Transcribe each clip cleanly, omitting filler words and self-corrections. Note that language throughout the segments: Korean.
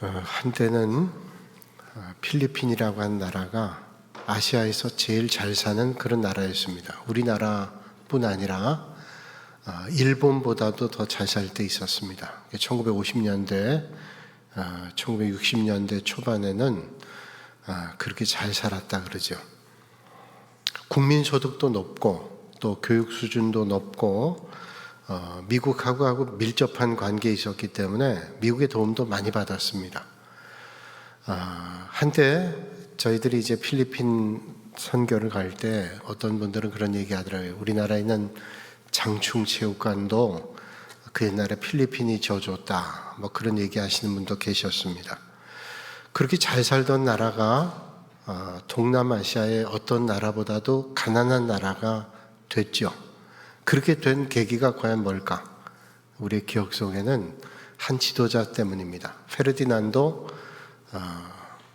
한때는 필리핀이라고 하는 나라가 아시아에서 제일 잘 사는 그런 나라였습니다. 우리나라뿐 아니라 일본보다도 더 잘 살 때 있었습니다. 1950년대, 1960년대 초반에는 그렇게 잘 살았다 그러죠. 국민소득도 높고 또 교육 수준도 높고 미국하고 밀접한 관계에 있었기 때문에 미국의 도움도 많이 받았습니다. 한때 저희들이 이제 필리핀 선교를 갈 때 어떤 분들은 그런 얘기 하더라고요. 우리나라에 있는 장충체육관도 그 옛날에 필리핀이 져줬다, 뭐 그런 얘기 하시는 분도 계셨습니다. 그렇게 잘 살던 나라가 동남아시아의 어떤 나라보다도 가난한 나라가 됐죠. 그렇게 된 계기가 과연 뭘까? 우리의 기억 속에는 한 지도자 때문입니다. 페르디난도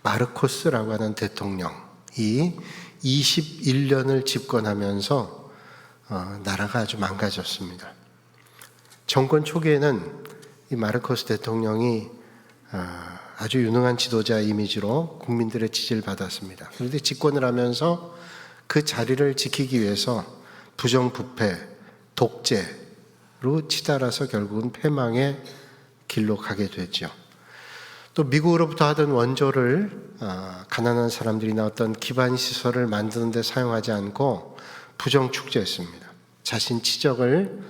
마르코스라고 하는 대통령이 21년을 집권하면서 나라가 아주 망가졌습니다. 정권 초기에는 이 마르코스 대통령이 아주 유능한 지도자 이미지로 국민들의 지지를 받았습니다. 그런데 집권을 하면서 그 자리를 지키기 위해서 부정부패, 독재로 치달아서 결국은 패망의 길로 가게 됐죠. 또 미국으로부터 하던 원조를 가난한 사람들이나 어떤 기반시설을 만드는 데 사용하지 않고 부정축제했습니다. 자신 치적을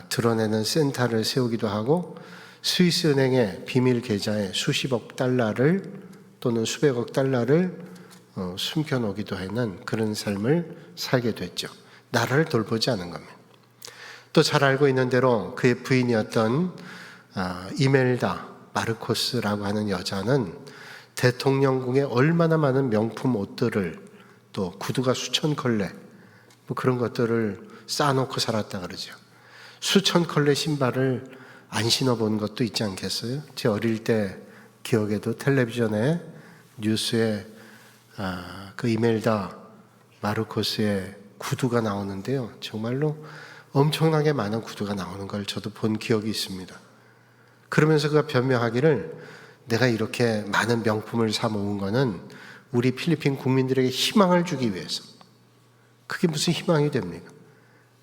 드러내는 센터를 세우기도 하고 스위스 은행의 비밀 계좌에 수십억 달러를 또는 수백억 달러를 숨겨놓기도 하는 그런 삶을 살게 됐죠. 나라를 돌보지 않은 겁니다. 또 잘 알고 있는 대로 그의 부인이었던 이멜다 마르코스라고 하는 여자는 대통령궁에 얼마나 많은 명품 옷들을 또 구두가 수천 컬레 뭐 그런 것들을 쌓아놓고 살았다 그러죠. 수천 컬레 신발을 안 신어본 것도 있지 않겠어요? 제 어릴 때 기억에도 텔레비전에 뉴스에 그 이멜다 마르코스의 구두가 나오는데요. 정말로 엄청나게 많은 구두가 나오는 걸 저도 본 기억이 있습니다. 그러면서 그가 변명하기를 내가 이렇게 많은 명품을 사 모은 거는 우리 필리핀 국민들에게 희망을 주기 위해서. 그게 무슨 희망이 됩니까?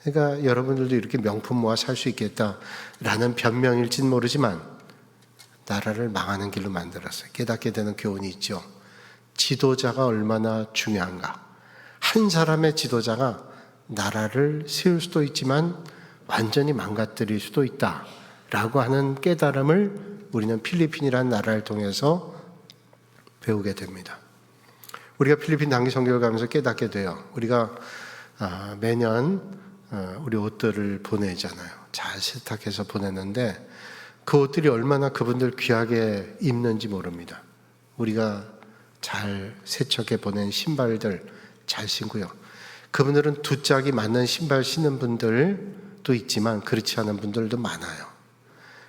그러니까 여러분들도 이렇게 명품 모아 살 수 있겠다라는 변명일진 모르지만 나라를 망하는 길로 만들었어요. 깨닫게 되는 교훈이 있죠. 지도자가 얼마나 중요한가. 한 사람의 지도자가 나라를 세울 수도 있지만 완전히 망가뜨릴 수도 있다라고 하는 깨달음을 우리는 필리핀이라는 나라를 통해서 배우게 됩니다. 우리가 필리핀 단기 선교를 가면서 깨닫게 돼요. 우리가 매년 우리 옷들을 보내잖아요. 잘 세탁해서 보내는데 그 옷들이 얼마나 그분들 귀하게 입는지 모릅니다. 우리가 잘 세척해 보낸 신발들 잘 신고요. 그분들은 두 짝이 맞는 신발 신는 분들도 있지만 그렇지 않은 분들도 많아요.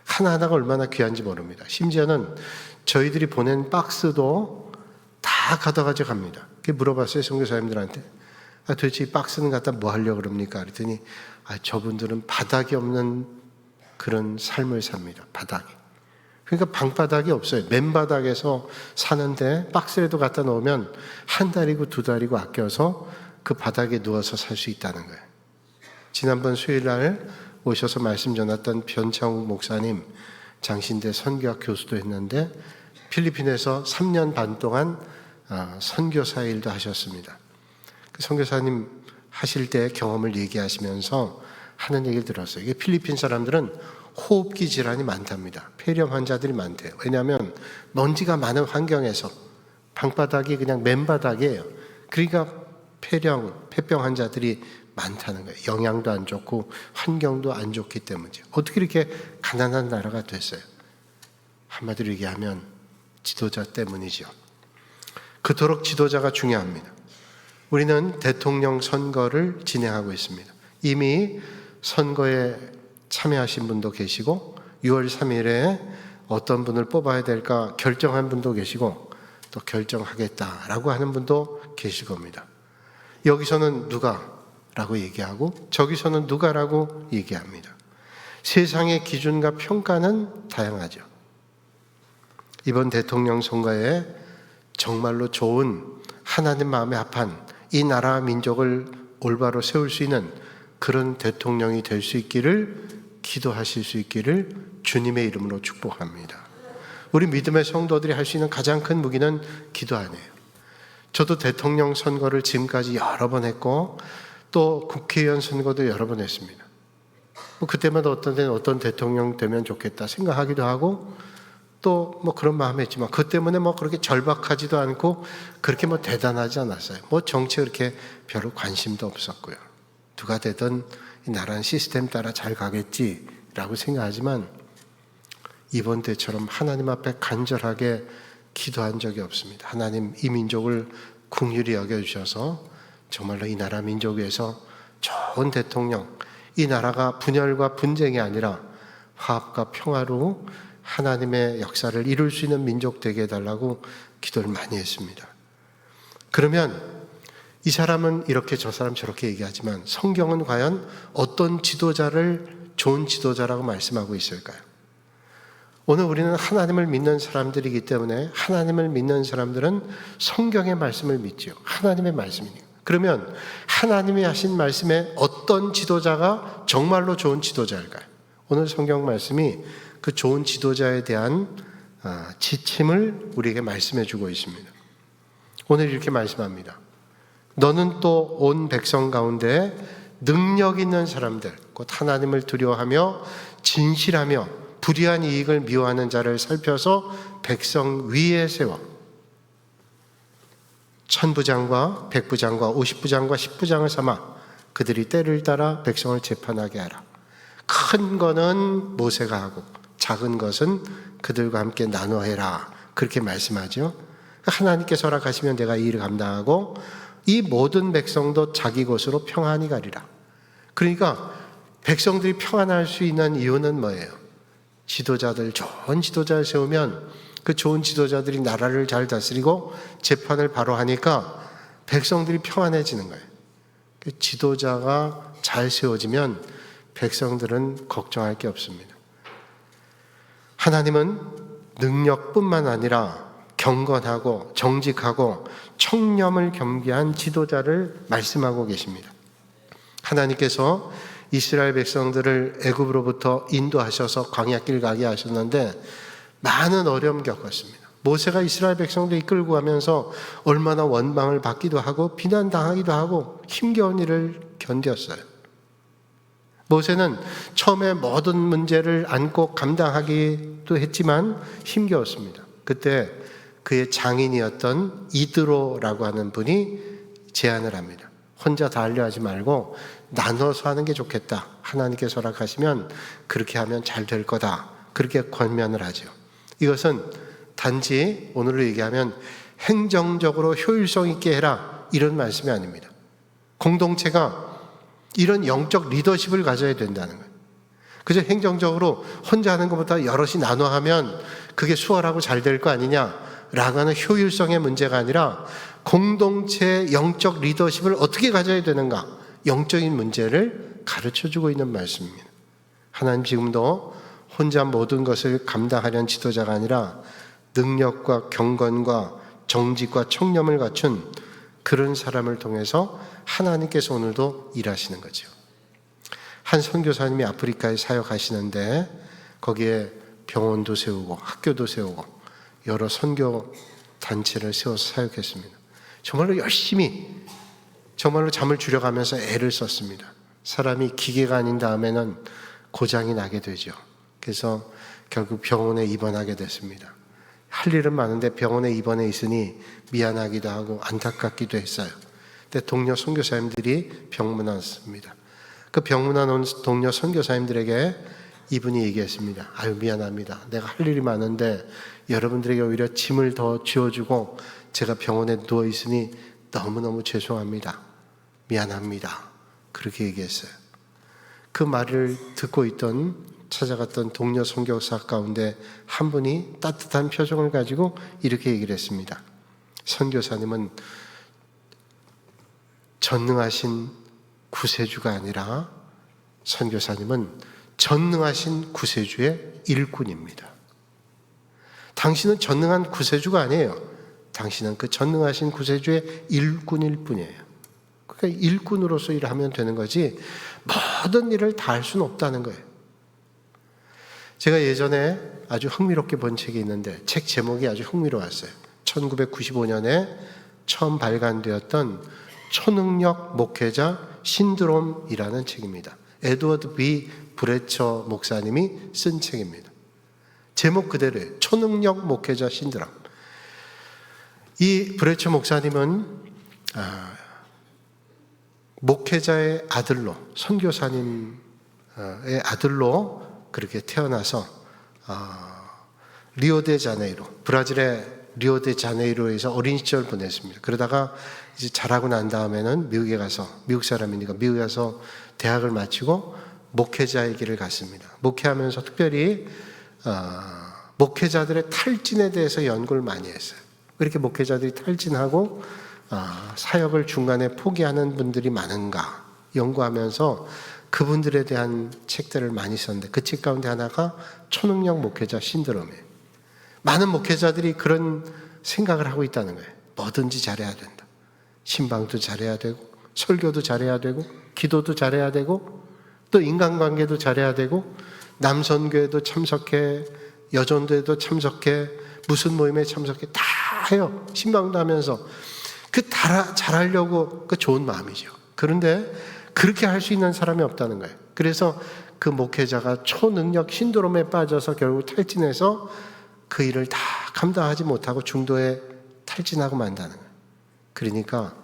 하나하나가 얼마나 귀한지 모릅니다. 심지어는 저희들이 보낸 박스도 다 가져가져 갑니다. 물어봤어요, 선교사님들한테. 도대체 이 박스는 갖다 뭐 하려고 그럽니까? 그랬더니 저분들은 바닥이 없는 그런 삶을 삽니다. 바닥이. 그러니까 방바닥이 없어요. 맨바닥에서 사는데 박스에도 갖다 놓으면 한 달이고 두 달이고 아껴서 그 바닥에 누워서 살 수 있다는 거예요. 지난번 수요일 날 오셔서 말씀 전했던 변창욱 목사님 장신대 선교학 교수도 했는데 필리핀에서 3년 반 동안 선교사 일도 하셨습니다. 그 선교사님 하실 때 경험을 얘기하시면서 하는 얘기를 들었어요. 이게 필리핀 사람들은 호흡기 질환이 많답니다. 폐렴 환자들이 많대요. 왜냐하면 먼지가 많은 환경에서 방바닥이 그냥 맨바닥이에요. 그러니까 폐병 환자들이 많다는 거예요. 영양도 안 좋고 환경도 안 좋기 때문이죠. 어떻게 이렇게 가난한 나라가 됐어요? 한마디로 얘기하면 지도자 때문이죠. 그토록 지도자가 중요합니다. 우리는 대통령 선거를 진행하고 있습니다. 이미 선거에 참여하신 분도 계시고 6월 3일에 어떤 분을 뽑아야 될까 결정한 분도 계시고 또 결정하겠다라고 하는 분도 계실 겁니다. 여기서는 누가라고 얘기하고 저기서는 누가라고 얘기합니다. 세상의 기준과 평가는 다양하죠. 이번 대통령 선거에 정말로 좋은 하나님 마음에 합한 이 나라와 민족을 올바로 세울 수 있는 그런 대통령이 될 수 있기를 기도하실 수 있기를 주님의 이름으로 축복합니다. 우리 믿음의 성도들이 할 수 있는 가장 큰 무기는 기도 아니에요. 저도 대통령 선거를 지금까지 여러 번 했고 또 국회의원 선거도 여러 번 했습니다. 그때마다 어떤 때는 어떤 대통령 되면 좋겠다 생각하기도 하고 또 그런 마음이 있지만 그 때문에 그렇게 절박하지도 않고 그렇게 대단하지 않았어요. 정치에 그렇게 별로 관심도 없었고요. 누가 되든 이 나라는 시스템 따라 잘 가겠지라고 생각하지만 이번 때처럼 하나님 앞에 간절하게 기도한 적이 없습니다. 하나님 이 민족을 긍휼히 여겨주셔서 정말로 이 나라 민족 위해서 좋은 대통령, 이 나라가 분열과 분쟁이 아니라 화합과 평화로 하나님의 역사를 이룰 수 있는 민족 되게 해달라고 기도를 많이 했습니다. 그러면 이 사람은 이렇게 저 사람 저렇게 얘기하지만 성경은 과연 어떤 지도자를 좋은 지도자라고 말씀하고 있을까요? 오늘 우리는 하나님을 믿는 사람들이기 때문에 하나님을 믿는 사람들은 성경의 말씀을 믿죠. 하나님의 말씀이니까. 그러면 하나님이 하신 말씀에 어떤 지도자가 정말로 좋은 지도자일까요? 오늘 성경 말씀이 그 좋은 지도자에 대한 지침을 우리에게 말씀해 주고 있습니다. 오늘 이렇게 말씀합니다. 너는 또 온 백성 가운데 능력 있는 사람들, 곧 하나님을 두려워하며 진실하며 불의한 이익을 미워하는 자를 살펴서 백성 위에 세워 천부장과 백부장과 50부장과 10부장을 삼아 그들이 때를 따라 백성을 재판하게 하라. 큰 거는 모세가 하고 작은 것은 그들과 함께 나눠 해라. 그렇게 말씀하죠. 하나님께서 허락하시면 내가 이 일을 감당하고 이 모든 백성도 자기 곳으로 평안히 가리라. 그러니까 백성들이 평안할 수 있는 이유는 뭐예요? 지도자들, 좋은 지도자를 세우면 그 좋은 지도자들이 나라를 잘 다스리고 재판을 바로 하니까 백성들이 평안해지는 거예요. 그 지도자가 잘 세워지면 백성들은 걱정할 게 없습니다. 하나님은 능력뿐만 아니라 경건하고 정직하고 청렴을 겸비한 지도자를 말씀하고 계십니다. 하나님께서 이스라엘 백성들을 애굽으로부터 인도하셔서 광야길 가게 하셨는데 많은 어려움 겪었습니다. 모세가 이스라엘 백성들 이끌고 가면서 얼마나 원망을 받기도 하고 비난당하기도 하고 힘겨운 일을 견뎠어요. 모세는 처음에 모든 문제를 안고 감당하기도 했지만 힘겨웠습니다. 그때 그의 장인이었던 이드로라고 하는 분이 제안을 합니다. 혼자 다 하려 하지 말고 나눠서 하는 게 좋겠다. 하나님께서 허락하시면 그렇게 하면 잘 될 거다. 그렇게 권면을 하죠. 이것은 단지 오늘로 얘기하면 행정적으로 효율성 있게 해라 이런 말씀이 아닙니다. 공동체가 이런 영적 리더십을 가져야 된다는 거예요. 그저 행정적으로 혼자 하는 것보다 여럿이 나눠 하면 그게 수월하고 잘 될 거 아니냐라고 하는 효율성의 문제가 아니라 공동체의 영적 리더십을 어떻게 가져야 되는가, 영적인 문제를 가르쳐주고 있는 말씀입니다. 하나님 지금도 혼자 모든 것을 감당하려는 지도자가 아니라 능력과 경건과 정직과 청렴을 갖춘 그런 사람을 통해서 하나님께서 오늘도 일하시는 거죠. 한 선교사님이 아프리카에 사역하시는데 거기에 병원도 세우고 학교도 세우고 여러 선교 단체를 세워서 사역했습니다. 정말로 열심히 정말로 잠을 줄여가면서 애를 썼습니다. 사람이 기계가 아닌 다음에는 고장이 나게 되죠. 그래서 결국 병원에 입원하게 됐습니다. 할 일은 많은데 병원에 입원해 있으니 미안하기도 하고 안타깝기도 했어요. 근데 동료 선교사님들이 병문안습니다. 그 병문안 온 동료 선교사님들에게 이분이 얘기했습니다. 아유 미안합니다. 내가 할 일이 많은데 여러분들에게 오히려 짐을 더 쥐어주고 제가 병원에 누워 있으니 너무너무 죄송합니다. 미안합니다. 그렇게 얘기했어요. 그 말을 듣고 있던 찾아갔던 동료 선교사 가운데 한 분이 따뜻한 표정을 가지고 이렇게 얘기를 했습니다. 선교사님은 전능하신 구세주가 아니라 선교사님은 전능하신 구세주의 일꾼입니다. 당신은 전능한 구세주가 아니에요. 당신은 그 전능하신 구세주의 일꾼일 뿐이에요. 그러니까 일꾼으로서 일을 하면 되는 거지 모든 일을 다 할 수는 없다는 거예요. 제가 예전에 아주 흥미롭게 본 책이 있는데 책 제목이 아주 흥미로웠어요. 1995년에 처음 발간되었던 초능력 목회자 신드롬이라는 책입니다. 에드워드 B. 브레처 목사님이 쓴 책입니다. 제목 그대로예요. 초능력 목회자 신드롬. 이 브레처 목사님은 목회자의 아들로, 선교사님의 아들로 그렇게 태어나서 리오데자네이로, 브라질의 리오데자네이로에서 어린 시절을 보냈습니다. 그러다가 이제 자라고 난 다음에는 미국에 가서, 미국 사람이니까 미국에 가서 대학을 마치고 목회자의 길을 갔습니다. 목회하면서 특별히 목회자들의 탈진에 대해서 연구를 많이 했어요. 그렇게 목회자들이 탈진하고 사역을 중간에 포기하는 분들이 많은가 연구하면서 그분들에 대한 책들을 많이 썼는데 그 책 가운데 하나가 초능력 목회자 신드롬이에요. 많은 목회자들이 그런 생각을 하고 있다는 거예요. 뭐든지 잘해야 된다. 신방도 잘해야 되고 설교도 잘해야 되고 기도도 잘해야 되고 또 인간관계도 잘해야 되고 남선교회도 참석해, 여전도에도 참석해, 무슨 모임에 참석해, 다 해요. 신방도 하면서 잘하려고 그 좋은 마음이죠. 그런데 그렇게 할 수 있는 사람이 없다는 거예요. 그래서 그 목회자가 초능력 신드롬에 빠져서 결국 탈진해서 그 일을 다 감당하지 못하고 중도에 탈진하고 만다는 거예요. 그러니까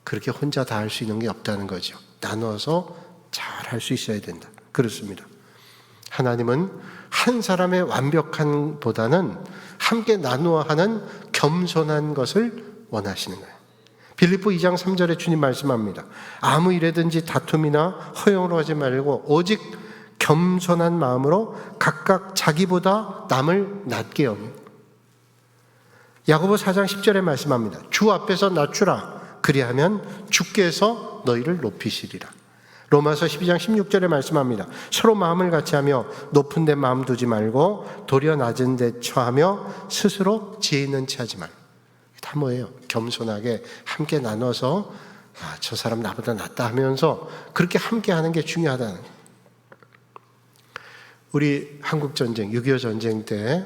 그렇게 혼자 다 할 수 있는 게 없다는 거죠. 나눠서 잘 할 수 있어야 된다. 그렇습니다. 하나님은 한 사람의 완벽한 보다는 함께 나누어 하는 겸손한 것을 원하시는 거예요. 빌립보 2장 3절에 주님 말씀합니다. 아무 일에든지 다툼이나 허용으로 하지 말고 오직 겸손한 마음으로 각각 자기보다 남을 낮게 여기고. 야고보 4장 10절에 말씀합니다. 주 앞에서 낮추라. 그리하면 주께서 너희를 높이시리라. 로마서 12장 16절에 말씀합니다. 서로 마음을 같이하며 높은 데 마음 두지 말고 도리어 낮은 데 처하며 스스로 지혜 있는 체 하지 말고. 다 뭐예요? 겸손하게 함께 나눠서 저 사람 나보다 낫다 하면서 그렇게 함께 하는 게 중요하다는 거예요. 우리 한국전쟁, 6.25 전쟁 때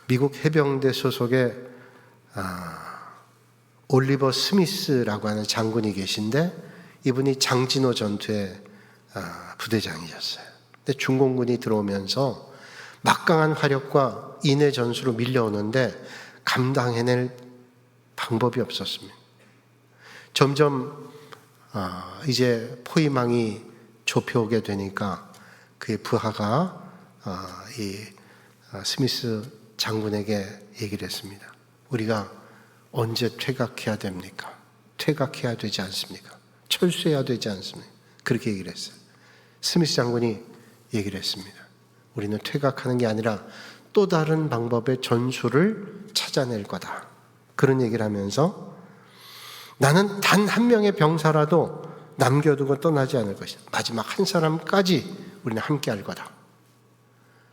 미국 해병대 소속의 올리버 스미스라고 하는 장군이 계신데 이분이 장진호 전투의 부대장이셨어요. 근데 중공군이 들어오면서 막강한 화력과 인해 전술로 밀려오는데 감당해낼 방법이 없었습니다. 점점 이제 포위망이 좁혀오게 되니까 그의 부하가 이 스미스 장군에게 얘기를 했습니다. 우리가 언제 퇴각해야 됩니까? 퇴각해야 되지 않습니까? 철수해야 되지 않습니까? 그렇게 얘기를 했어요. 스미스 장군이 얘기를 했습니다. 우리는 퇴각하는 게 아니라 또 다른 방법의 전술을 찾아낼 거다. 그런 얘기를 하면서 나는 단 한 명의 병사라도 남겨두고 떠나지 않을 것이다. 마지막 한 사람까지 우리는 함께 할 거다.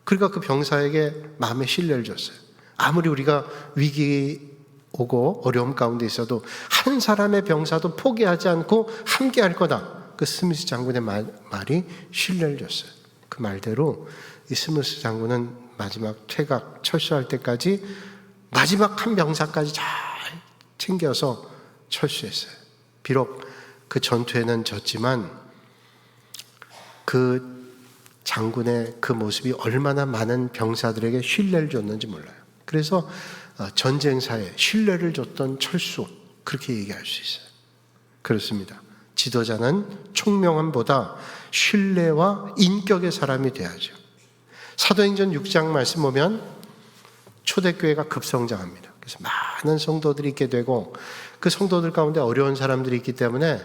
그러니까 그 병사에게 마음의 신뢰를 줬어요. 아무리 우리가 위기 오고 어려움 가운데 있어도 한 사람의 병사도 포기하지 않고 함께 할 거다. 그 스미스 장군의 말이 신뢰를 줬어요. 그 말대로 이 스미스 장군은 마지막 퇴각, 철수할 때까지 마지막 한 병사까지 잘 챙겨서 철수했어요. 비록 그 전투에는 졌지만 그 장군의 그 모습이 얼마나 많은 병사들에게 신뢰를 줬는지 몰라요. 그래서 전쟁사에 신뢰를 줬던 철수, 그렇게 얘기할 수 있어요. 그렇습니다. 지도자는 총명함보다 신뢰와 인격의 사람이 돼야죠. 사도행전 6장 말씀 보면 초대교회가 급성장합니다. 그래서 많은 성도들이 있게 되고 그 성도들 가운데 어려운 사람들이 있기 때문에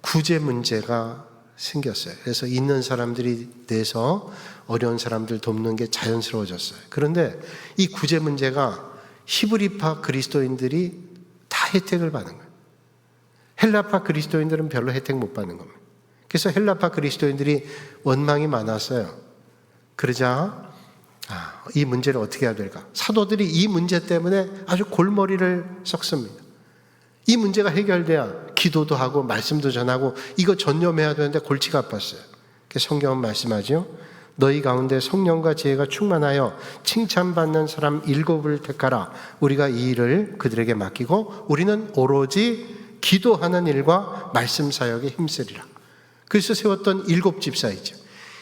구제 문제가 생겼어요. 그래서 있는 사람들이 내서 어려운 사람들 돕는 게 자연스러워졌어요. 그런데 이 구제 문제가 히브리파 그리스도인들이 다 혜택을 받는 거예요. 헬라파 그리스도인들은 별로 혜택 못 받는 겁니다. 그래서 헬라파 그리스도인들이 원망이 많았어요. 그러자 이 문제를 어떻게 해야 될까? 사도들이 이 문제 때문에 아주 골머리를 썩습니다. 이 문제가 해결돼야 기도도 하고 말씀도 전하고 이거 전념해야 되는데 골치가 아팠어요. 성경은 말씀하죠. 너희 가운데 성령과 지혜가 충만하여 칭찬받는 사람 7을 택하라. 우리가 이 일을 그들에게 맡기고 우리는 오로지 기도하는 일과 말씀 사역에 힘쓰리라. 그래서 세웠던 7 집사이죠.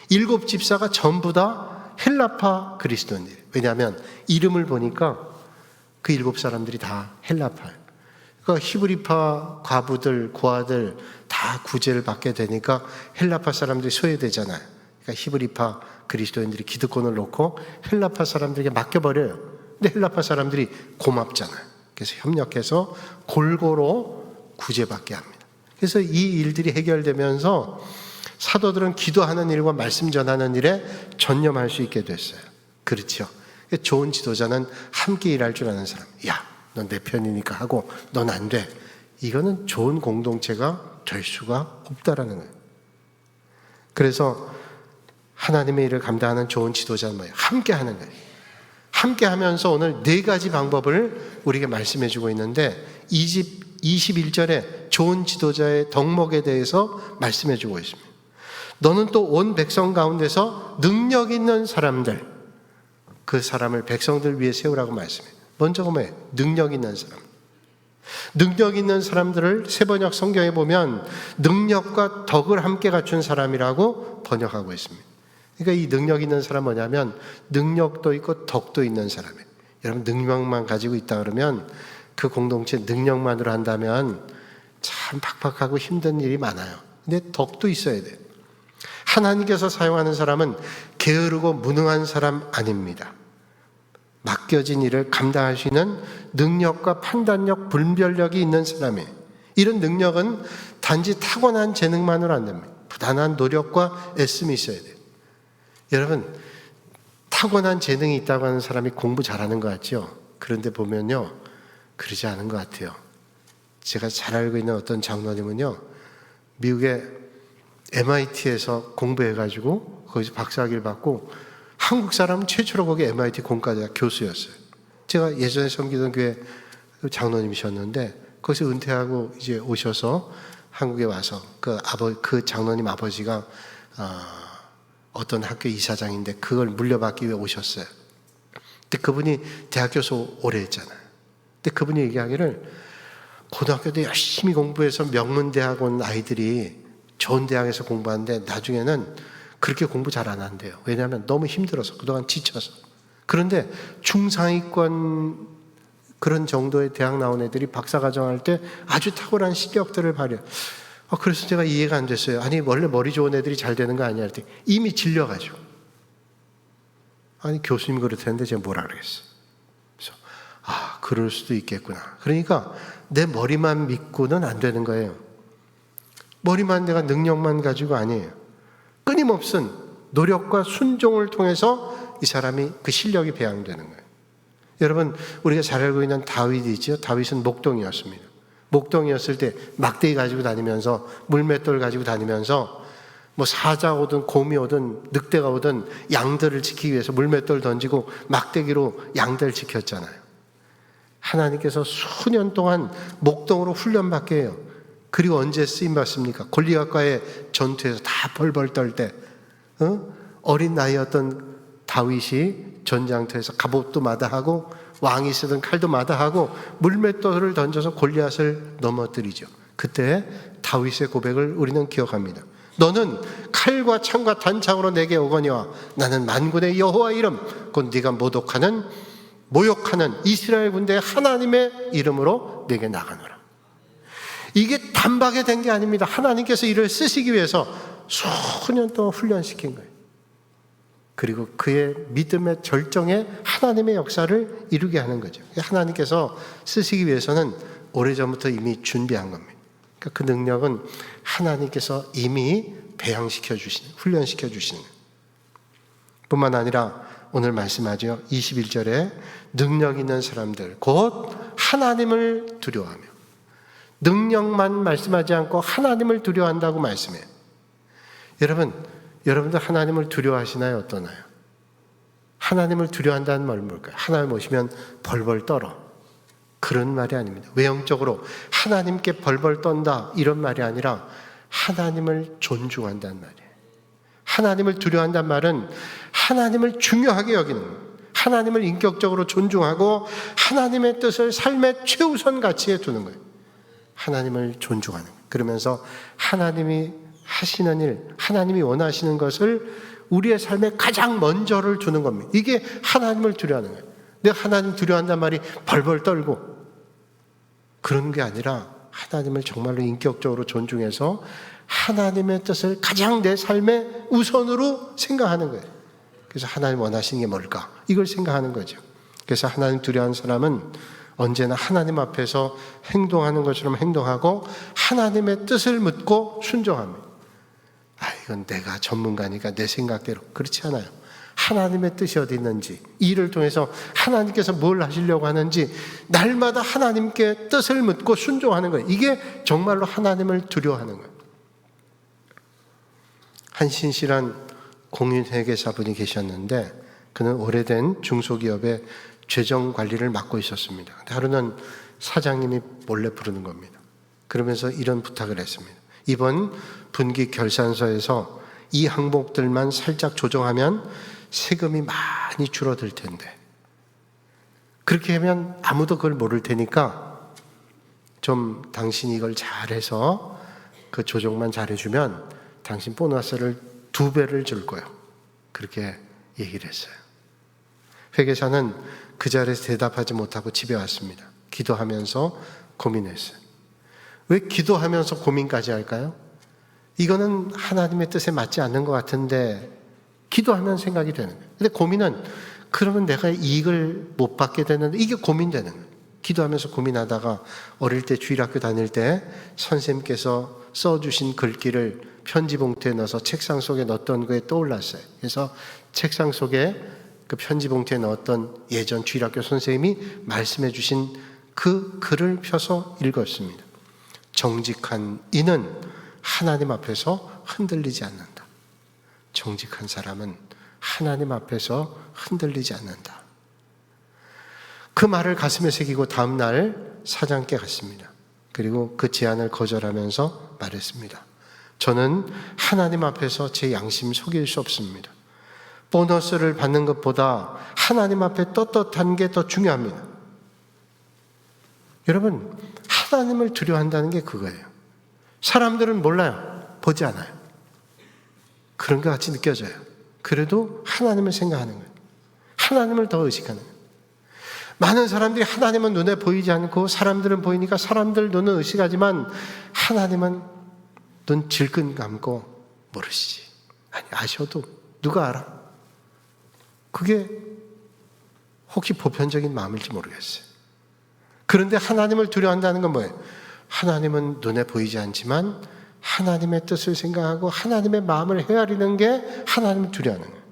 7 집사가 전부 다 헬라파 그리스도인이에요. 왜냐하면 이름을 보니까 그 7 사람들이 다 헬라파예요. 그러니까 히브리파 과부들, 고아들 다 구제를 받게 되니까 헬라파 사람들이 소외되잖아요. 그러니까 히브리파 그리스도인들이 기득권을 놓고 헬라파 사람들에게 맡겨버려요. 근데 헬라파 사람들이 고맙잖아요. 그래서 협력해서 골고루 구제받게 합니다. 그래서 이 일들이 해결되면서 사도들은 기도하는 일과 말씀 전하는 일에 전념할 수 있게 됐어요. 그렇죠. 좋은 지도자는 함께 일할 줄 아는 사람. 야, 넌 내 편이니까 하고 넌 안 돼. 이거는 좋은 공동체가 될 수가 없다라는 거예요. 그래서 하나님의 일을 감당하는 좋은 지도자는 뭐예요? 함께 하는 거예요. 함께 하면서 오늘 4가지 방법을 우리에게 말씀해 주고 있는데 21절에 좋은 지도자의 덕목에 대해서 말씀해 주고 있습니다. 너는 또 온 백성 가운데서 능력 있는 사람들, 그 사람을 백성들 위해 세우라고 말씀해요. 먼저가 뭐예요? 능력 있는 사람. 능력 있는 사람들을 세번역 성경에 보면 능력과 덕을 함께 갖춘 사람이라고 번역하고 있습니다. 그러니까 이 능력 있는 사람 뭐냐면 능력도 있고 덕도 있는 사람이에요. 여러분 능력만 가지고 있다 그러면 그 공동체 능력만으로 한다면 참 팍팍하고 힘든 일이 많아요. 근데 덕도 있어야 돼요. 하나님께서 사용하는 사람은 게으르고 무능한 사람 아닙니다. 맡겨진 일을 감당할 수 있는 능력과 판단력, 분별력이 있는 사람이에요. 이런 능력은 단지 타고난 재능만으로 안 됩니다. 부단한 노력과 애씀이 있어야 돼요. 여러분, 타고난 재능이 있다고 하는 사람이 공부 잘하는 것 같죠? 그런데 보면요, 그러지 않은 것 같아요. 제가 잘 알고 있는 어떤 장로님은요, 미국의 MIT에서 공부해가지고 거기서 박사학위를 받고 한국 사람은 최초로 거기 MIT 공과대학 교수였어요. 제가 예전에 섬기던 교회 장로님이셨는데 거기서 은퇴하고 이제 오셔서 한국에 와서 그 장로님 아버지가 어떤 학교 이사장인데 그걸 물려받기 위해 오셨어요. 근데 그분이 대학 교수 오래 했잖아요. 근데 그분이 얘기하기를 고등학교 때 열심히 공부해서 명문대학 온 아이들이 좋은 대학에서 공부하는데 나중에는 그렇게 공부 잘 안 한대요. 왜냐하면 너무 힘들어서 그동안 지쳐서. 그런데 중상위권 그런 정도의 대학 나온 애들이 박사과정 할 때 아주 탁월한 실력들을 발휘해요. 그래서 제가 이해가 안 됐어요. 아니 원래 머리 좋은 애들이 잘 되는 거 아니야? 했더니 이미 질려가지고. 아니 교수님 그렇다는데 제가 뭐라 그러겠어요. 그래서 그럴 수도 있겠구나. 그러니까 내 머리만 믿고는 안 되는 거예요. 머리만 내가 능력만 가지고 아니에요. 끊임없은 노력과 순종을 통해서 이 사람이 그 실력이 배양되는 거예요. 여러분 우리가 잘 알고 있는 다윗이죠. 다윗은 목동이었습니다. 목동이었을 때 막대기 가지고 다니면서 물맷돌 가지고 다니면서 뭐 사자 오든 곰이 오든 늑대가 오든 양들을 지키기 위해서 물맷돌 던지고 막대기로 양들 지켰잖아요. 하나님께서 수년 동안 목동으로 훈련받게 해요. 그리고 언제 쓰임받습니까? 골리앗과의 전투에서 다 벌벌 떨 때 어린 나이였던 다윗이 전장터에서 갑옷도 마다하고 왕이 쓰던 칼도 마다하고 물맷돌을 던져서 골리앗을 넘어뜨리죠. 그때 다윗의 고백을 우리는 기억합니다. 너는 칼과 창과 단창으로 내게 오거니와 나는 만군의 여호와 이름 곧 네가 모독하는 모욕하는 이스라엘 군대의 하나님의 이름으로 내게 나가노라. 이게 단박에 된 게 아닙니다. 하나님께서 이를 쓰시기 위해서 수년 동안 훈련시킨 거예요. 그리고 그의 믿음의 절정에 하나님의 역사를 이루게 하는 거죠. 하나님께서 쓰시기 위해서는 오래전부터 이미 준비한 겁니다. 그러니까 그 능력은 하나님께서 이미 배양시켜 주시는, 훈련시켜 주시는 뿐만 아니라 오늘 말씀하죠. 21절에 능력 있는 사람들 곧 하나님을 두려워하며, 능력만 말씀하지 않고 하나님을 두려워한다고 말씀해요. 여러분들 하나님을 두려워하시나요? 어떠나요? 하나님을 두려워한다는 말은 뭘까요? 하나님 오시면 벌벌 떨어. 그런 말이 아닙니다. 외형적으로 하나님께 벌벌 떤다 이런 말이 아니라 하나님을 존중한다는 말이에요. 하나님을 두려워한다는 말은 하나님을 중요하게 여기는 거예요. 하나님을 인격적으로 존중하고 하나님의 뜻을 삶의 최우선 가치에 두는 거예요. 하나님을 존중하는 거예요. 그러면서 하나님이 하시는 일, 하나님이 원하시는 것을 우리의 삶에 가장 먼저를 두는 겁니다. 이게 하나님을 두려워하는 거예요. 내가 하나님 두려워한다는 말이 벌벌 떨고 그런 게 아니라 하나님을 정말로 인격적으로 존중해서 하나님의 뜻을 가장 내 삶의 우선으로 생각하는 거예요. 그래서 하나님 원하시는 게 뭘까? 이걸 생각하는 거죠. 그래서 하나님 두려워하는 사람은 언제나 하나님 앞에서 행동하는 것처럼 행동하고 하나님의 뜻을 묻고 순종합니다. 이건 내가 전문가니까 내 생각대로. 그렇지 않아요. 하나님의 뜻이 어디 있는지, 이 일을 통해서 하나님께서 뭘 하시려고 하는지 날마다 하나님께 뜻을 묻고 순종하는 거예요. 이게 정말로 하나님을 두려워하는 거예요. 한 신실한 공인회계사분이 계셨는데 그는 오래된 중소기업의 재정 관리를 맡고 있었습니다. 근데 하루는 사장님이 몰래 부르는 겁니다. 그러면서 이런 부탁을 했습니다. 이번 분기 결산서에서 이 항목들만 살짝 조정하면 세금이 많이 줄어들 텐데 그렇게 하면 아무도 그걸 모를 테니까 좀 당신이 이걸 잘해서 그 조정만 잘해주면 당신 보너스를 2배를 줄 거예요. 그렇게 얘기를 했어요. 회계사는 그 자리에서 대답하지 못하고 집에 왔습니다. 기도하면서 고민했어요. 왜 기도하면서 고민까지 할까요? 이거는 하나님의 뜻에 맞지 않는 것 같은데 기도하면 생각이 되는 거예요. 근데 고민은 그러면 내가 이익을 못 받게 되는데 이게 고민되는 거예요. 기도하면서 고민하다가 어릴 때 주일학교 다닐 때 선생님께서 써주신 글귀를 편지 봉투에 넣어서 책상 속에 넣었던 거에 떠올랐어요. 그래서 책상 속에 그 편지 봉투에 넣었던 예전 주일학교 선생님이 말씀해 주신 그 글을 펴서 읽었습니다. 정직한 이는 하나님 앞에서 흔들리지 않는다. 정직한 사람은 하나님 앞에서 흔들리지 않는다. 그 말을 가슴에 새기고 다음 날 사장께 갔습니다. 그리고 그 제안을 거절하면서 말했습니다. 저는 하나님 앞에서 제 양심 속일 수 없습니다. 보너스를 받는 것보다 하나님 앞에 떳떳한 게 더 중요합니다. 여러분, 하나님을 두려워한다는 게 그거예요. 사람들은 몰라요. 보지 않아요. 그런 것 같이 느껴져요. 그래도 하나님을 생각하는 거예요. 하나님을 더 의식하는 거예요. 많은 사람들이 하나님은 눈에 보이지 않고 사람들은 보이니까 사람들 눈은 의식하지만 하나님은 눈 질끈 감고 모르시지. 아니, 아셔도 누가 알아? 그게 혹시 보편적인 마음일지 모르겠어요. 그런데 하나님을 두려워한다는 건 뭐예요? 하나님은 눈에 보이지 않지만 하나님의 뜻을 생각하고 하나님의 마음을 헤아리는 게 하나님을 두려워하는 거예요.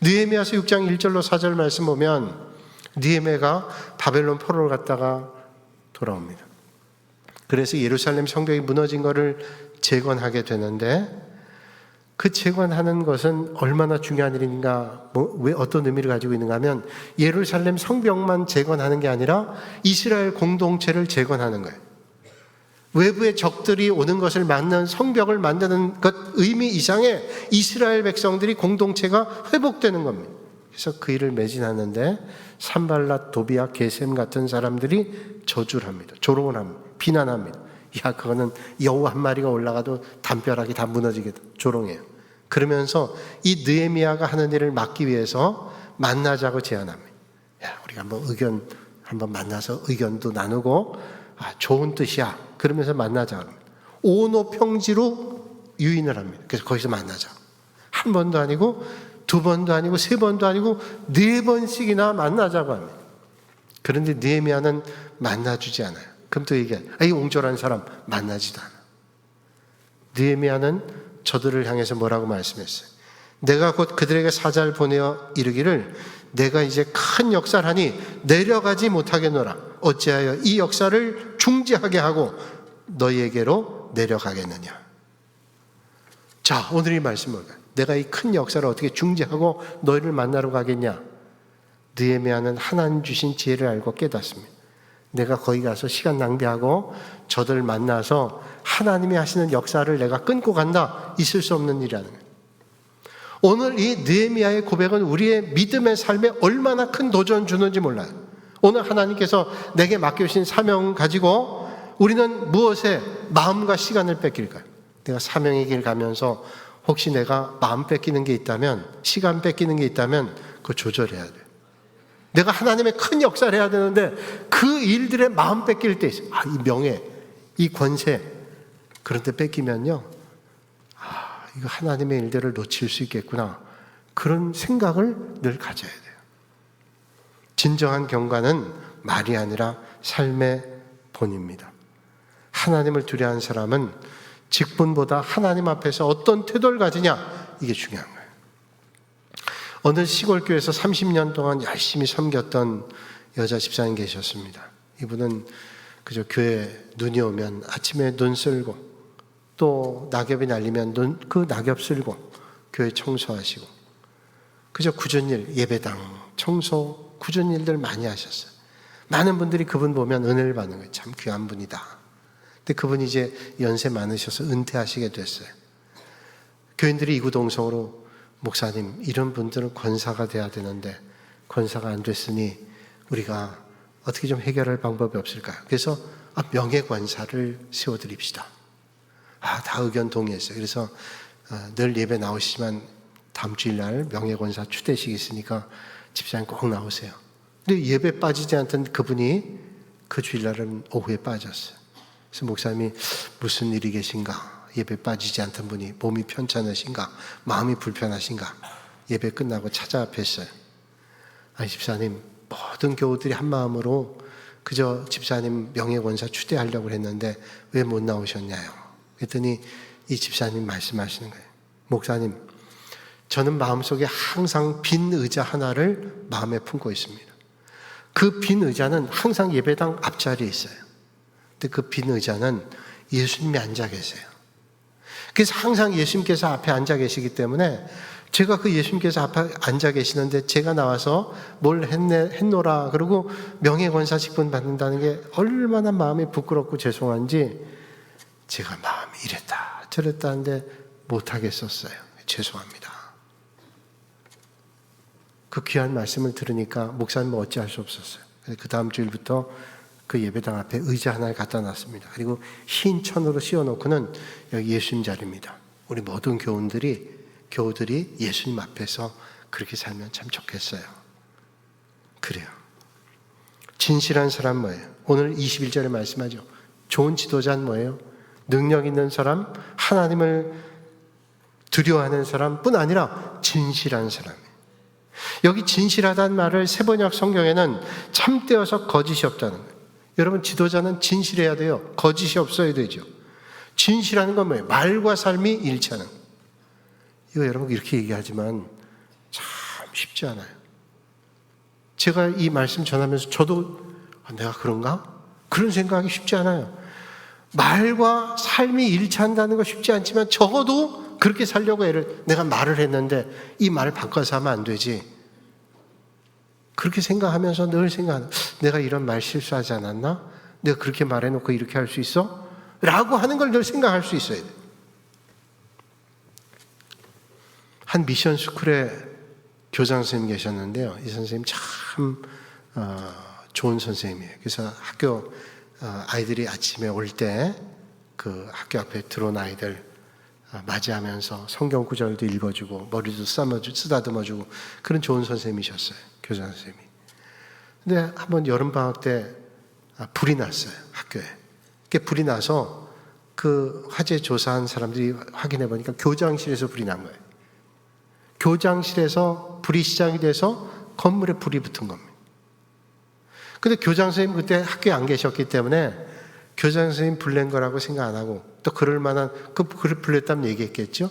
느헤미야서 6장 1절로 4절 말씀 보면 느헤미야가 바벨론 포로를 갔다가 돌아옵니다. 그래서 예루살렘 성벽이 무너진 것을 재건하게 되는데 그 재건하는 것은 얼마나 중요한 일인가, 왜 어떤 의미를 가지고 있는가 하면 예루살렘 성벽만 재건하는 게 아니라 이스라엘 공동체를 재건하는 거예요. 외부의 적들이 오는 것을 막는 성벽을 만드는 것 의미 이상의 이스라엘 백성들이 공동체가 회복되는 겁니다. 그래서 그 일을 매진하는데 산발랏, 도비아, 게셈 같은 사람들이 저주를 합니다. 조롱을 합니다. 비난합니다. 야, 그거는 여우 한 마리가 올라가도 담벼락이 다 무너지겠다. 조롱해요. 그러면서 이 느헤미야가 하는 일을 막기 위해서 만나자고 제안합니다. 야, 우리가 한번 만나서 의견도 나누고, 좋은 뜻이야. 그러면서 만나자. 오노평지로 유인을 합니다. 그래서 거기서 만나자. 한 번도 아니고, 2번도 아니고, 3번도 아니고, 4번씩이나 만나자고 합니다. 그런데 느헤미야는 만나주지 않아요. 그럼 또 얘기해요. 이 옹졸한 사람 만나지도 않아. 느헤미야는 저들을 향해서 뭐라고 말씀했어요? 내가 곧 그들에게 사자를 보내어 이르기를 내가 이제 큰 역사를 하니 내려가지 못하겠노라. 어찌하여 이 역사를 중지하게 하고 너희에게로 내려가겠느냐. 자, 오늘 이 말씀은 뭘까요? 내가 이 큰 역사를 어떻게 중지하고 너희를 만나러 가겠냐? 느헤미야는 하나님 주신 지혜를 알고 깨닫습니다. 내가 거기 가서 시간 낭비하고 저들 만나서 하나님이 하시는 역사를 내가 끊고 간다. 있을 수 없는 일이라는 거예요. 오늘 이 느헤미야의 고백은 우리의 믿음의 삶에 얼마나 큰 도전 주는지 몰라요. 오늘 하나님께서 내게 맡겨주신 사명 가지고 우리는 무엇에 마음과 시간을 뺏길까요? 내가 사명의 길 가면서 혹시 내가 마음 뺏기는 게 있다면, 시간 뺏기는 게 있다면 그거 조절해야 돼요. 내가 하나님의 큰 역사를 해야 되는데 그 일들에 마음 뺏길 때 있어요. 이 명예, 이 권세, 그런데 뺏기면요, 이거 하나님의 일들을 놓칠 수 있겠구나, 그런 생각을 늘 가져야 돼요. 진정한 경관은 말이 아니라 삶의 본입니다. 하나님을 두려워하는 사람은 직분보다 하나님 앞에서 어떤 태도를 가지냐, 이게 중요한 거예요. 어느 시골교회에서 30년 동안 열심히 섬겼던 여자 집사님 계셨습니다. 이분은 그저 교회 눈이 오면 아침에 눈 쓸고 또 낙엽이 날리면 그 낙엽 쓸고 교회 청소하시고 그저 굳은 일, 예배당 청소, 굳은 일들 많이 하셨어요. 많은 분들이 그분 보면 은혜를 받는 거예요. 참 귀한 분이다. 근데 그분이 이제 연세 많으셔서 은퇴하시게 됐어요. 교인들이 이구동성으로 목사님, 이런 분들은 권사가 돼야 되는데 권사가 안 됐으니 우리가 어떻게 좀 해결할 방법이 없을까요? 그래서 명예권사를 세워드립시다. 다 의견 동의했어요. 그래서 늘 예배 나오시지만 다음 주일날 명예권사 추대식이 있으니까 집사님 꼭 나오세요. 근데 예배 빠지지 않던 그분이 그 주일날은 오후에 빠졌어요. 그래서 목사님이 무슨 일이 계신가? 예배 빠지지 않던 분이 몸이 편찮으신가? 마음이 불편하신가? 예배 끝나고 찾아뵀어요. 집사님, 모든 교우들이 한 마음으로 그저 집사님 명예권사 추대하려고 했는데 왜 못 나오셨냐요? 그랬더니 이 집사님 말씀하시는 거예요. 목사님, 저는 마음속에 항상 빈 의자 하나를 마음에 품고 있습니다. 그 빈 의자는 항상 예배당 앞자리에 있어요. 근데 그 빈 의자는 예수님이 앉아 계세요. 그래서 항상 예수님께서 앞에 앉아 계시기 때문에 제가 그 예수님께서 앞에 앉아 계시는데 제가 나와서 뭘 했노라 그러고 명예권사 직분 받는다는 게 얼마나 마음이 부끄럽고 죄송한지 제가 마음이 이랬다 저랬다 하는데 못하겠었어요. 죄송합니다. 그 귀한 말씀을 들으니까 목사님은 어찌할 수 없었어요. 그 다음 주일부터 그 예배당 앞에 의자 하나를 갖다 놨습니다. 그리고 흰 천으로 씌워놓고는 여기 예수님 자리입니다. 우리 모든 교우들이 예수님 앞에서 그렇게 살면 참 좋겠어요. 그래요. 진실한 사람 뭐예요? 오늘 21절에 말씀하죠. 좋은 지도자는 뭐예요? 능력 있는 사람, 하나님을 두려워하는 사람뿐 아니라 진실한 사람이에요. 여기 진실하다는 말을 세번역 성경에는 참되어서 거짓이 없다는 거예요. 여러분, 지도자는 진실해야 돼요. 거짓이 없어야 되죠. 진실하는 건 뭐예요? 말과 삶이 일치하는 거예요. 이거 여러분 이렇게 얘기하지만 참 쉽지 않아요. 제가 이 말씀 전하면서 저도 내가 그런가? 그런 생각이 쉽지 않아요. 말과 삶이 일치한다는 거 쉽지 않지만 적어도 그렇게 살려고 내가 말을 했는데 이 말을 바꿔서 하면 안 되지. 그렇게 생각하면서 늘 생각하는, 내가 이런 말 실수하지 않았나? 내가 그렇게 말해놓고 이렇게 할 수 있어? 라고 하는 걸 늘 생각할 수 있어야 돼. 한 미션 스쿨에 교장 선생님 계셨는데요. 이 선생님 참 좋은 선생님이에요. 그래서 학교 아이들이 아침에 올 때 그 학교 앞에 들어온 아이들 맞이하면서 성경 구절도 읽어주고 머리도 쓰다듬어주고 그런 좋은 선생님이셨어요. 교장 선생님이. 근데 한번 여름방학 때 불이 났어요. 학교에. 불이 나서 그 화재 조사한 사람들이 확인해 보니까 교장실에서 불이 난 거예요. 교장실에서 불이 시작이 돼서 건물에 불이 붙은 겁니다. 근데 교장 선생님 그때 학교에 안 계셨기 때문에 교장 선생님 불낸 거라고 생각 안 하고 또 그럴 만한 그를 불냈다면 얘기했겠죠.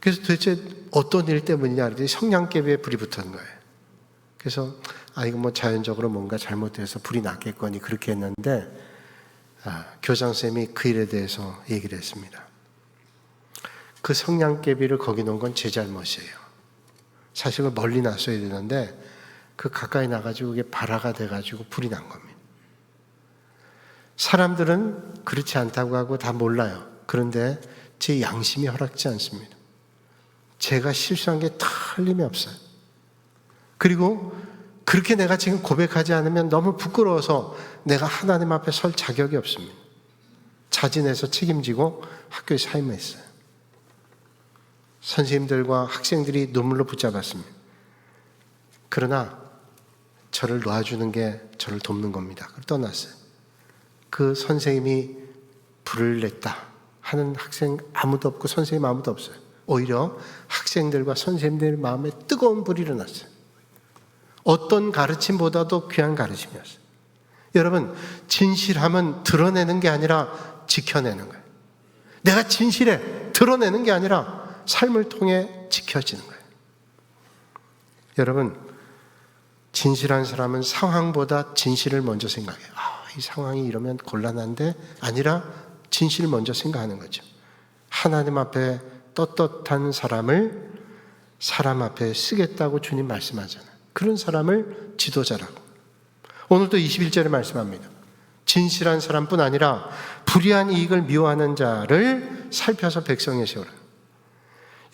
그래서 도대체 어떤 일 때문이냐 그랬더니 성냥개비에 불이 붙은 거예요. 그래서 이거 뭐 자연적으로 뭔가 잘못돼서 불이 났겠거니 그렇게 했는데 교장 선생님이 그 일에 대해서 얘기를 했습니다. 그 성냥개비를 거기 놓은 건 제 잘못이에요. 사실은 멀리 놨어야 되는데 그 가까이 나가지고 그게 발화가 돼가지고 불이 난 겁니다. 사람들은 그렇지 않다고 하고 다 몰라요. 그런데 제 양심이 허락지 않습니다. 제가 실수한 게 틀림이 없어요. 그리고 그렇게 내가 지금 고백하지 않으면 너무 부끄러워서 내가 하나님 앞에 설 자격이 없습니다. 자진해서 책임지고 학교에 사임했어요. 선생님들과 학생들이 눈물로 붙잡았습니다. 그러나 저를 놔주는 게 저를 돕는 겁니다. 떠났어요. 그 선생님이 불을 냈다 하는 학생 아무도 없고 선생님 아무도 없어요. 오히려 학생들과 선생님들 마음에 뜨거운 불이 일어났어요. 어떤 가르침보다도 귀한 가르침이었어요. 여러분, 진실함은 드러내는 게 아니라 지켜내는 거예요. 내가 진실해 드러내는 게 아니라 삶을 통해 지켜지는 거예요. 여러분, 진실한 사람은 상황보다 진실을 먼저 생각해요. 이 상황이 이러면 곤란한데 아니라 진실을 먼저 생각하는 거죠. 하나님 앞에 떳떳한 사람을 사람 앞에 쓰겠다고 주님 말씀하잖아요. 그런 사람을 지도자라고. 오늘도 21절에 말씀합니다. 진실한 사람뿐 아니라 불의한 이익을 미워하는 자를 살펴서 백성에 세우라.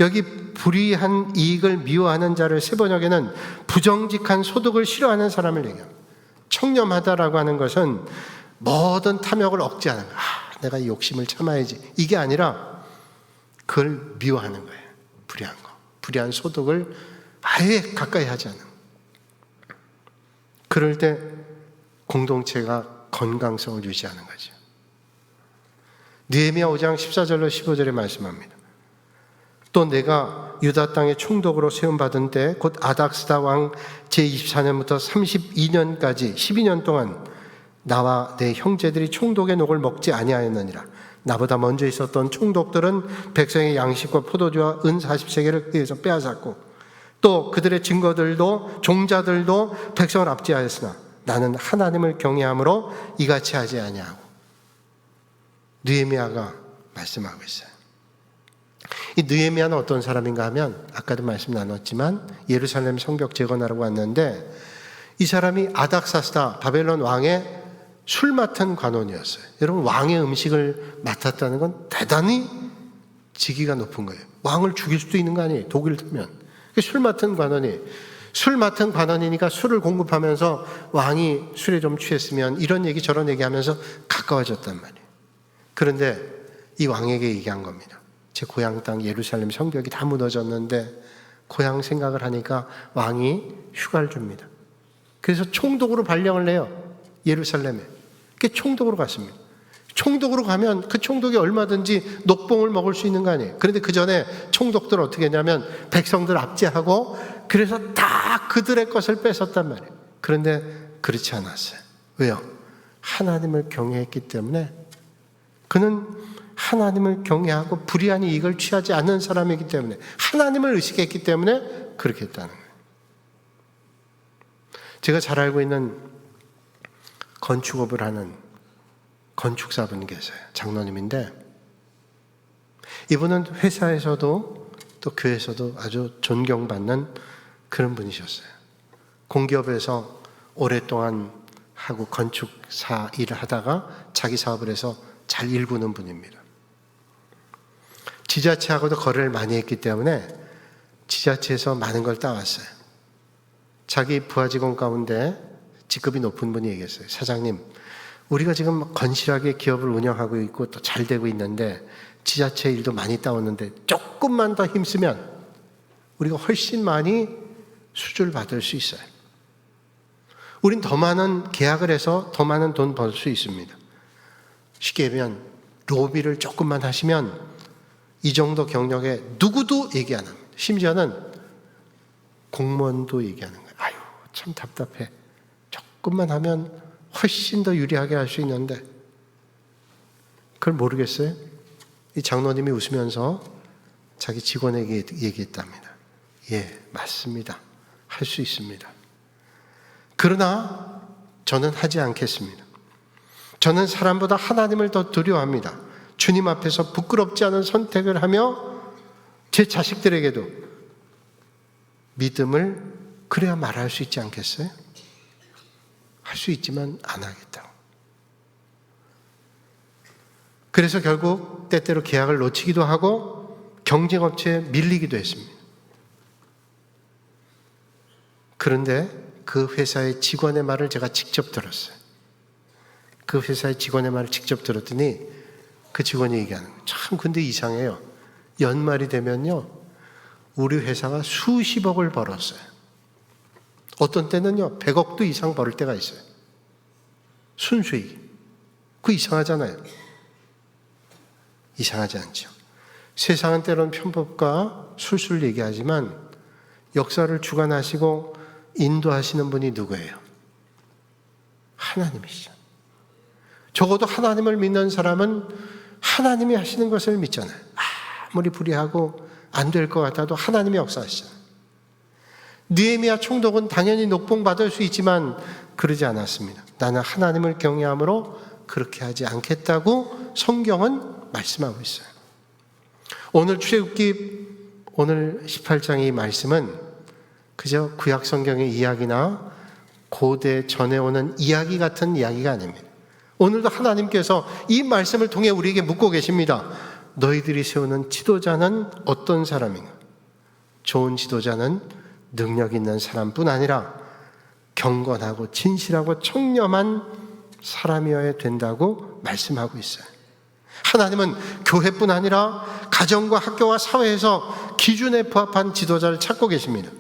여기 불의한 이익을 미워하는 자를 세번역에는 부정직한 소득을 싫어하는 사람을 얘기합니다. 청렴하다라고 하는 것은 모든 탐욕을 억제하는 거예요. 내가 이 욕심을 참아야지. 이게 아니라 그걸 미워하는 거예요. 불의한 거. 불의한 소득을 아예 가까이 하지 않는 거예요. 그럴 때 공동체가 건강성을 유지하는 거죠. 느헤미야 5장 14절로 15절에 말씀합니다. 또 내가 유다 땅의 총독으로 세움받은 때 곧 아닥스다 왕 제24년부터 32년까지 12년 동안 나와 내 형제들이 총독의 녹을 먹지 아니하였느니라. 나보다 먼저 있었던 총독들은 백성의 양식과 포도주와 은 40세겔을 그에서 빼앗았고 또 그들의 증거들도 종자들도 백성을 압제하였으나 나는 하나님을 경외함으로 이같이 하지 아니하고. 느헤미야가 말씀하고 있어요. 이 느헤미야는 어떤 사람인가 하면 아까도 말씀 나눴지만 예루살렘 성벽 재건하라고 왔는데 이 사람이 아닥사스다 바벨론 왕의 술 맡은 관원이었어요. 여러분, 왕의 음식을 맡았다는 건 대단히 직위가 높은 거예요. 왕을 죽일 수도 있는 거 아니에요. 독일 타면. 술 맡은 관원이니까 술을 공급하면서 왕이 술에 좀 취했으면 이런 얘기 저런 얘기 하면서 가까워졌단 말이에요. 그런데 이 왕에게 얘기한 겁니다. 제 고향 땅 예루살렘 성벽이 다 무너졌는데 고향 생각을 하니까 왕이 휴가를 줍니다. 그래서 총독으로 발령을 내요. 예루살렘에. 그 총독으로 갔습니다. 총독으로 가면 그 총독이 얼마든지 녹봉을 먹을 수 있는 거 아니에요. 그런데 그 전에 총독들은 어떻게 했냐면 백성들 압제하고 그래서 다 그들의 것을 뺏었단 말이에요. 그런데 그렇지 않았어요. 왜요? 하나님을 경외했기 때문에. 그는 하나님을 경외하고 불의한 이익을 취하지 않는 사람이기 때문에, 하나님을 의식했기 때문에 그렇게 했다는 거예요. 제가 잘 알고 있는 건축업을 하는 건축사분이 계세요. 장로님인데 이분은 회사에서도 또 교회에서도 아주 존경받는 그런 분이셨어요. 공기업에서 오랫동안 하고 건축사 일을 하다가 자기 사업을 해서 잘 일구는 분입니다. 지자체하고도 거래를 많이 했기 때문에 지자체에서 많은 걸 따왔어요. 자기 부하 직원 가운데 직급이 높은 분이 얘기했어요. 사장님, 우리가 지금 건실하게 기업을 운영하고 있고 또 잘 되고 있는데 지자체 일도 많이 따오는데 조금만 더 힘쓰면 우리가 훨씬 많이 수주를 받을 수 있어요. 우린 더 많은 계약을 해서 더 많은 돈 벌 수 있습니다. 쉽게 얘기하면 로비를 조금만 하시면 이 정도 경력에 누구도 얘기 안 합니다. 심지어는 공무원도 얘기하는 거예요. 아유, 참 답답해. 조금만 하면 훨씬 더 유리하게 할 수 있는데 그걸 모르겠어요? 이 장로님이 웃으면서 자기 직원에게 얘기했답니다. 예, 맞습니다. 할 수 있습니다. 그러나 저는 하지 않겠습니다. 저는 사람보다 하나님을 더 두려워합니다. 주님 앞에서 부끄럽지 않은 선택을 하며 제 자식들에게도 믿음을 그래야 말할 수 있지 않겠어요? 할 수 있지만 안 하겠다고. 그래서 결국 때때로 계약을 놓치기도 하고 경쟁업체에 밀리기도 했습니다. 그런데 그 회사의 직원의 말을 제가 직접 들었어요. 그 회사의 직원의 말을 직접 들었더니 그 직원이 얘기하는 거예요. 참 근데 이상해요. 연말이 되면요, 우리 회사가 수십억을 벌었어요. 어떤 때는요 100억도 이상 벌을 때가 있어요. 순수익. 그거 이상하잖아요. 이상하지 않죠. 세상은 때로는 편법과 술술 얘기하지만 역사를 주관하시고 인도하시는 분이 누구예요? 하나님이시죠. 적어도 하나님을 믿는 사람은 하나님이 하시는 것을 믿잖아요. 아무리 불의하고 안 될 것 같아도 하나님이 역사하시잖아요. 느헤미야 총독은 당연히 녹봉받을 수 있지만 그러지 않았습니다. 나는 하나님을 경외함으로 그렇게 하지 않겠다고 성경은 말씀하고 있어요. 오늘 출애굽기 오늘 18장의 이 말씀은 그저 구약 성경의 이야기나 고대 전해오는 이야기 같은 이야기가 아닙니다. 오늘도 하나님께서 이 말씀을 통해 우리에게 묻고 계십니다. 너희들이 세우는 지도자는 어떤 사람인가? 좋은 지도자는 능력 있는 사람뿐 아니라 경건하고 진실하고 청렴한 사람이어야 된다고 말씀하고 있어요. 하나님은 교회뿐 아니라 가정과 학교와 사회에서 기준에 부합한 지도자를 찾고 계십니다.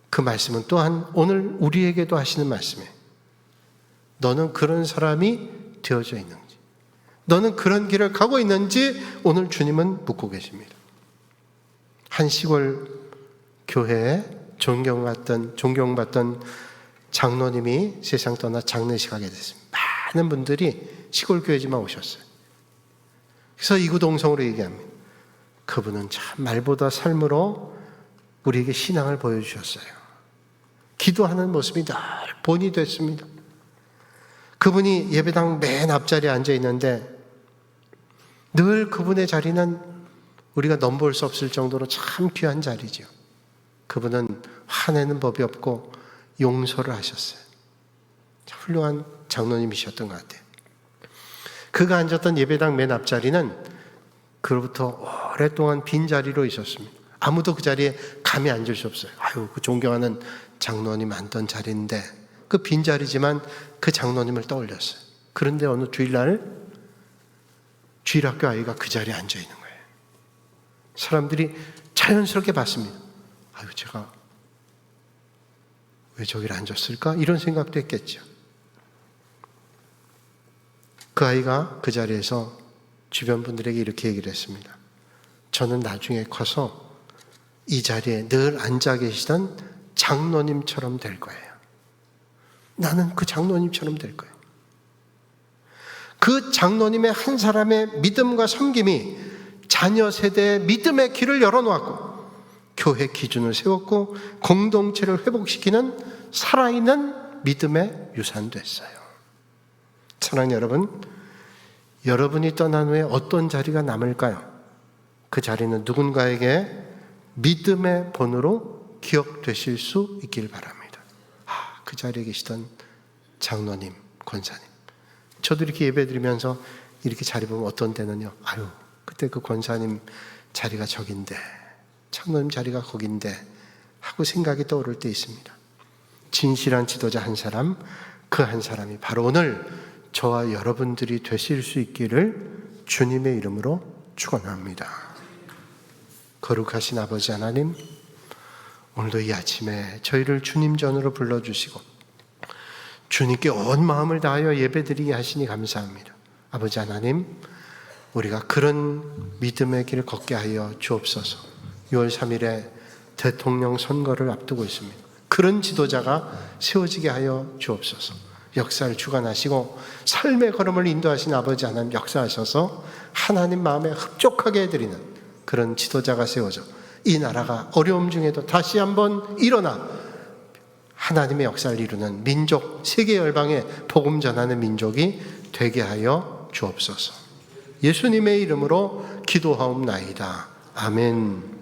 그 말씀은 또한 오늘 우리에게도 하시는 말씀이에요. 너는 그런 사람이 되어져 있는지, 너는 그런 길을 가고 있는지 오늘 주님은 묻고 계십니다. 한 시골 교회에 존경받던 장로님이 세상 떠나 장례식하게 됐습니다. 많은 분들이 시골 교회지만 오셨어요. 그래서 이구동성으로 얘기합니다. 그분은 참 말보다 삶으로 우리에게 신앙을 보여주셨어요. 기도하는 모습이 늘 본이 됐습니다. 그분이 예배당 맨 앞자리에 앉아 있는데 늘 그분의 자리는 우리가 넘볼 수 없을 정도로 참 귀한 자리죠. 그분은 화내는 법이 없고 용서를 하셨어요. 참 훌륭한 장로님이셨던 것 같아요. 그가 앉았던 예배당 맨 앞자리는 그로부터 오랫동안 빈자리로 있었습니다. 아무도 그 자리에 감히 앉을 수 없어요. 그 존경하는 장로님 앉던 자리인데 그 빈자리지만 그 장로님을 떠올렸어요. 그런데 어느 주일날 주일학교 아이가 그 자리에 앉아 있는 거예요. 사람들이 자연스럽게 봤습니다. 제가 왜 저기를 앉았을까? 이런 생각도 했겠죠. 그 아이가 그 자리에서 주변 분들에게 이렇게 얘기를 했습니다. 저는 나중에 커서 이 자리에 늘 앉아 계시던 장로님처럼 될 거예요. 나는 그 장로님처럼 될 거예요. 그 장로님의 한 사람의 믿음과 섬김이 자녀 세대의 믿음의 길을 열어놓았고 교회 기준을 세웠고 공동체를 회복시키는 살아있는 믿음의 유산됐어요. 사랑하는 여러분, 여러분이 떠난 후에 어떤 자리가 남을까요? 그 자리는 누군가에게 믿음의 본으로 기억되실 수 있길 바랍니다. 그 자리에 계시던 장로님, 권사님. 저도 이렇게 예배드리면서 이렇게 자리 보면 어떤 때는요, 그때 그 권사님 자리가 저긴데, 장로님 자리가 거긴데 하고 생각이 떠오를 때 있습니다. 진실한 지도자 한 사람, 그 한 사람이 바로 오늘 저와 여러분들이 되실 수 있기를 주님의 이름으로 축원합니다. 거룩하신 아버지 하나님, 오늘도 이 아침에 저희를 주님 전으로 불러주시고 주님께 온 마음을 다하여 예배드리게 하시니 감사합니다. 아버지 하나님, 우리가 그런 믿음의 길을 걷게 하여 주옵소서. 6월 3일에 대통령 선거를 앞두고 있습니다. 그런 지도자가 세워지게 하여 주옵소서. 역사를 주관하시고 삶의 걸음을 인도하신 아버지 하나님 역사하셔서 하나님 마음에 흡족하게 해드리는 그런 지도자가 세워져 이 나라가 어려움 중에도 다시 한번 일어나 하나님의 역사를 이루는 민족, 세계 열방에 복음 전하는 민족이 되게 하여 주옵소서. 예수님의 이름으로 기도하옵나이다. 아멘.